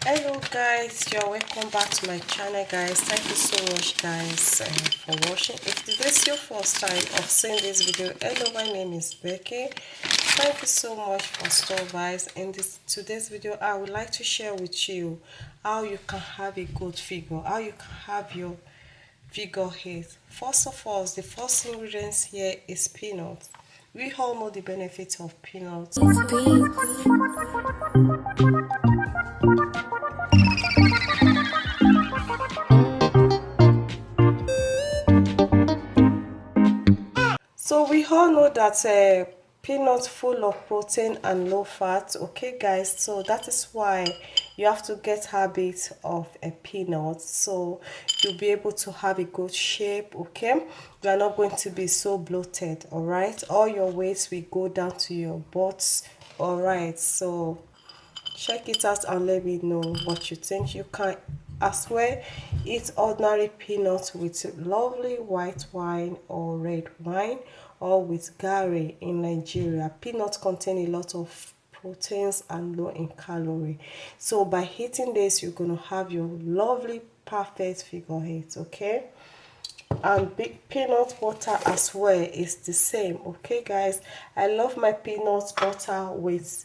Hello guys, you're welcome back to my channel guys. Thank you so much guys for watching. If this is your first time of seeing this video, hello, my name is Becky. Thank you so much for stopping by. In today's video, I would like to share with you how you can have a good figure, how you can have your figure eight. First of all, the first ingredients here is peanuts. We all know the benefits of peanuts. So we all know that peanuts full of protein and low fat. Okay guys, so that is why you have to get habit of a peanut, so you'll be able to have a good shape. Okay, you are not going to be so bloated. All right, all your weight will go down to your butts. All right, so check it out and let me know what you think. You can as well eat ordinary peanuts with lovely white wine or red wine, or with gari in Nigeria. Peanuts contain a lot of proteins and low in calorie. So by eating this, you're gonna have your lovely perfect figure eight. Okay, and big peanut butter as well is the same. Okay guys, I love my peanut butter with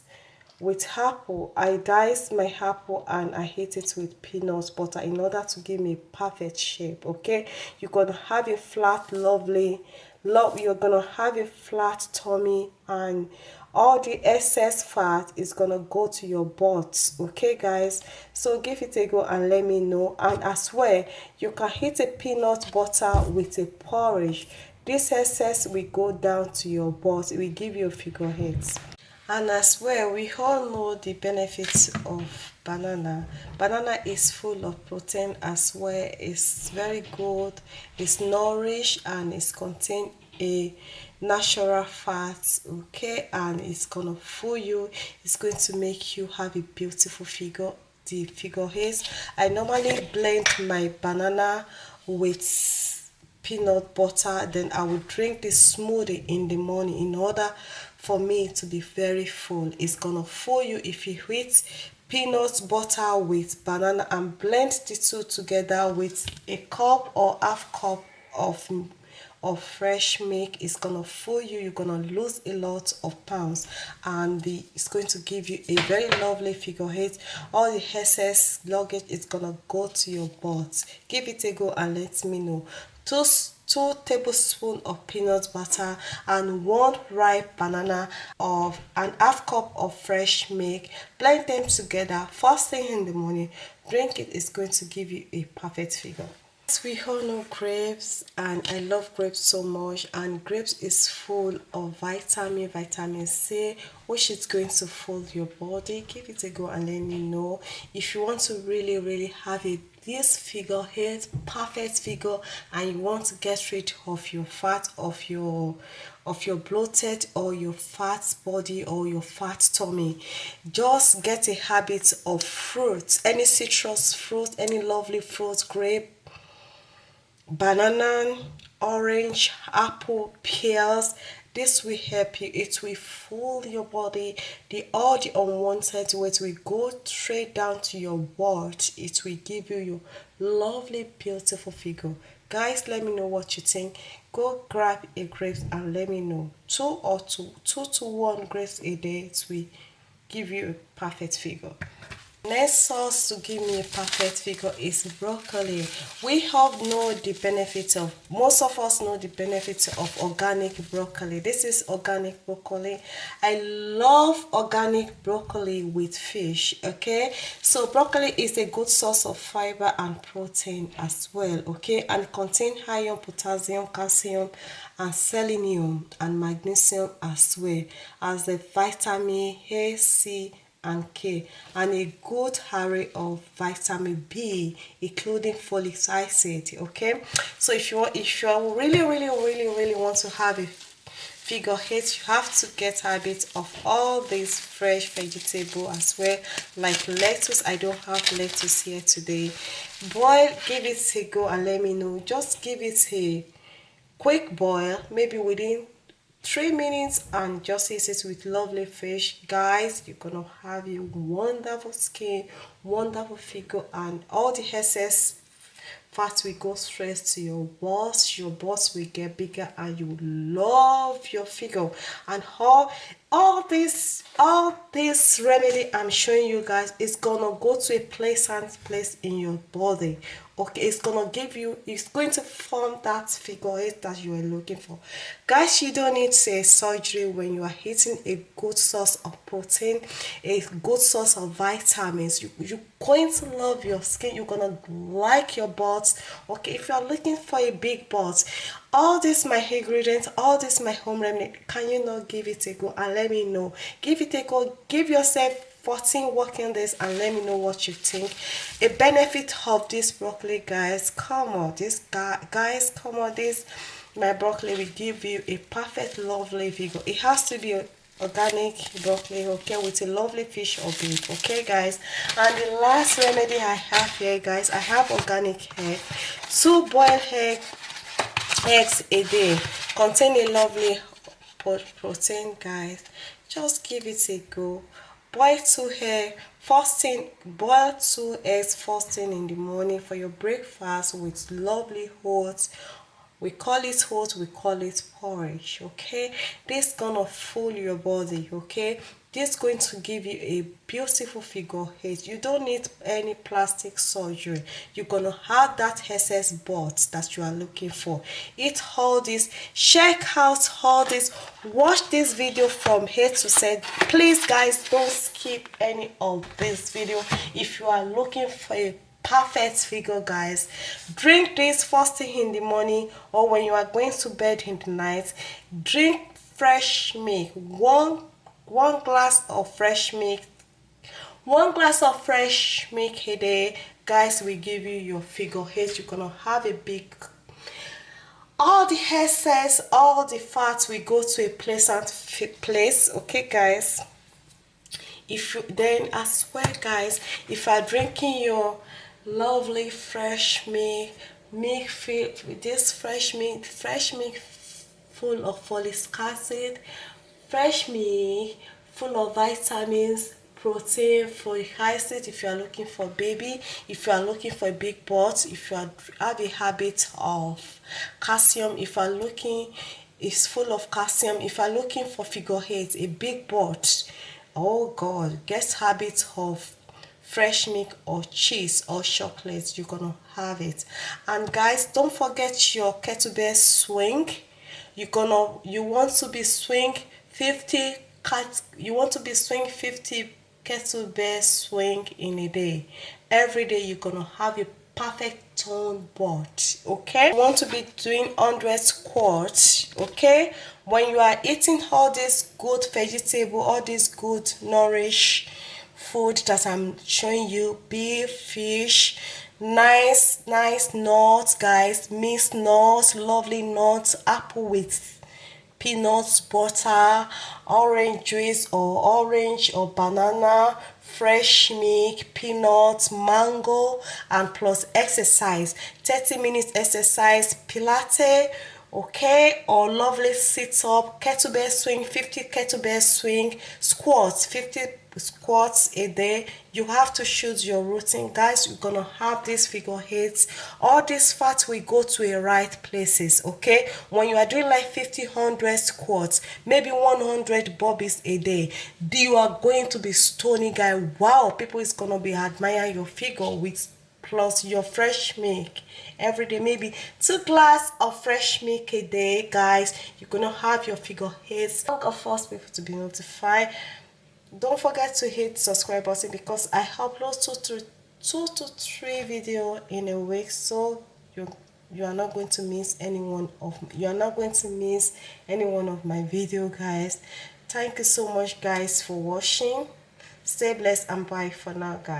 apple. I dice my apple and I hit it with peanut butter in order to give me a perfect shape. Okay, you're gonna have a flat you're gonna have a flat tummy, and all the excess fat is gonna go to your butt. Okay guys, so give it a go and let me know. And as well, you can hit a peanut butter with a porridge. This excess will go down to your butt. It will give you a figure eight. And as well, we all know the benefits of banana. Banana is full of protein as well. It's very good, it's nourished, and it's contain a natural fat. Okay, and it's gonna fool you. It's going to make you have a beautiful figure. The figure eight. I normally blend my banana with peanut butter, then I will drink this smoothie in the morning in order for me to be very full. It's gonna fool you if you eat peanut butter with banana and blend the two together with a cup or half cup of fresh milk. It's gonna fool you. You're gonna lose a lot of pounds, and it's going to give you a very lovely figure eight. All the excess luggage is gonna go to your butt. Give it a go and let me know. Two tablespoons of peanut butter and one ripe banana of an half cup of fresh milk. Blend them together first thing in the morning. Drink it. Is going to give you a perfect figure. We all know grapes, and I love grapes so much, and grapes is full of vitamin C, which is going to fool your body. Give it a go and let me know. If you want to really have this figure eight perfect figure, and you want to get rid of your fat, of your bloated or your fat body or your fat tummy, just get a habit of fruits, any citrus fruit, any lovely fruit, grape, banana, orange, apple, pears. This will help you. It will fool your body. All the unwanted weight will go straight down to your butt. It will give you your lovely beautiful figure. Guys, let me know what you think. Go grab a grape and let me know. Two to one grapes a day, it will give you a perfect figure. Next sauce to give me a perfect figure is broccoli. We all know the benefits of, most of us know the benefits of organic broccoli. This is organic broccoli. I love organic broccoli with fish. Okay, so broccoli is a good source of fiber and protein as well. Okay, and contain iron, potassium, calcium, and selenium and magnesium as well as the vitamin A, C, and K, and a good array of vitamin B, including folic acid. Okay, so if you really want to have a figure eight, you have to get habit of all these fresh vegetable as well, like lettuce. I don't have lettuce here today. Boil, give it a go and let me know. Just give it a quick boil, maybe within 3 minutes and just eat it with lovely fish. Guys, you're gonna have a wonderful skin, wonderful figure, and all the excess fat will go straight to your boss will get bigger, and you love your figure. And all this remedy I'm showing you guys is gonna go to a pleasant place in your body. Okay, it's going to form that figure eight that you are looking for. Guys, you don't need say surgery when you are eating a good source of protein, a good source of vitamins. You're going to love your skin, you're gonna like your butt. Okay, if you are looking for a big butt, all this my ingredients, all this my home remedy, can you not give it a go and let me know? Give it a go, give yourself 14 working days and let me know what you think. A benefit of this broccoli, guys, come on, this my broccoli will give you a perfect lovely figure. It has to be organic broccoli, okay, with a lovely fish or beef, okay guys. And the last remedy I have here, guys, I have organic egg. 2 boiled eggs a day contain a lovely protein, guys. Just give it a go. Boil 2 eggs first thing in the morning for your breakfast with lovely oats. We call it oats, we call it porridge, okay. This gonna full your body, okay. This going to give you a beautiful figure eight. You don't need any plastic surgery. You're gonna have that excess butt that you are looking for. Eat all this, check out all this, watch this video from A to Z. Please guys, don't skip any of this video if you are looking for a perfect figure, guys. Drink this first thing in the morning or when you are going to bed in the night. Drink fresh milk, one glass of fresh milk, a day, guys, will give you your figure eight. You're gonna have a big, all the excess, all the fat will go to a pleasant place, okay guys. If you then as well, guys, if you are drinking your lovely fresh milk filled with this fresh milk full of folic acid, fresh milk full of vitamins, protein, folic acid, if you are looking for baby, if you are looking for a big butt, if you have a habit of calcium, if you are looking, it's full of calcium, if you are looking for figure eight, a big butt, oh god, get habit of fresh milk or cheese or chocolate, you're gonna have it. And guys, don't forget your kettlebell swing. You want to be swing 50 kettlebell swing in a day. Every day you're gonna have a perfect toned butt, okay. You want to be doing 100 squats, okay. When you are eating all this good vegetable, all this good nourish food that I'm showing you, beef, fish, nice nuts, guys, mixed nuts, lovely nuts, apple with peanuts, butter, orange juice or banana, fresh milk, peanuts, mango, and plus exercise, 30 minutes exercise, pilates, okay, or lovely sit up, kettlebell swing, 50 kettlebell swing, squats, 50 squats a day. You have to choose your routine, guys. You're gonna have these figure eights. All this fat will go to a right places, okay. When you are doing like 50, 100 squats, maybe 100 burpees a day, you are going to be stony, guy. Wow, people is gonna be admiring your figure with plus your fresh milk every day, maybe 2 glasses of fresh milk a day, guys. You're gonna have your figure eights. Of first people to be notified. Don't forget to hit subscribe button because I upload 2 to 3 video in a week, so you are not going to miss any one of my video, guys. Thank you so much, guys, for watching. Stay blessed and bye for now, guys.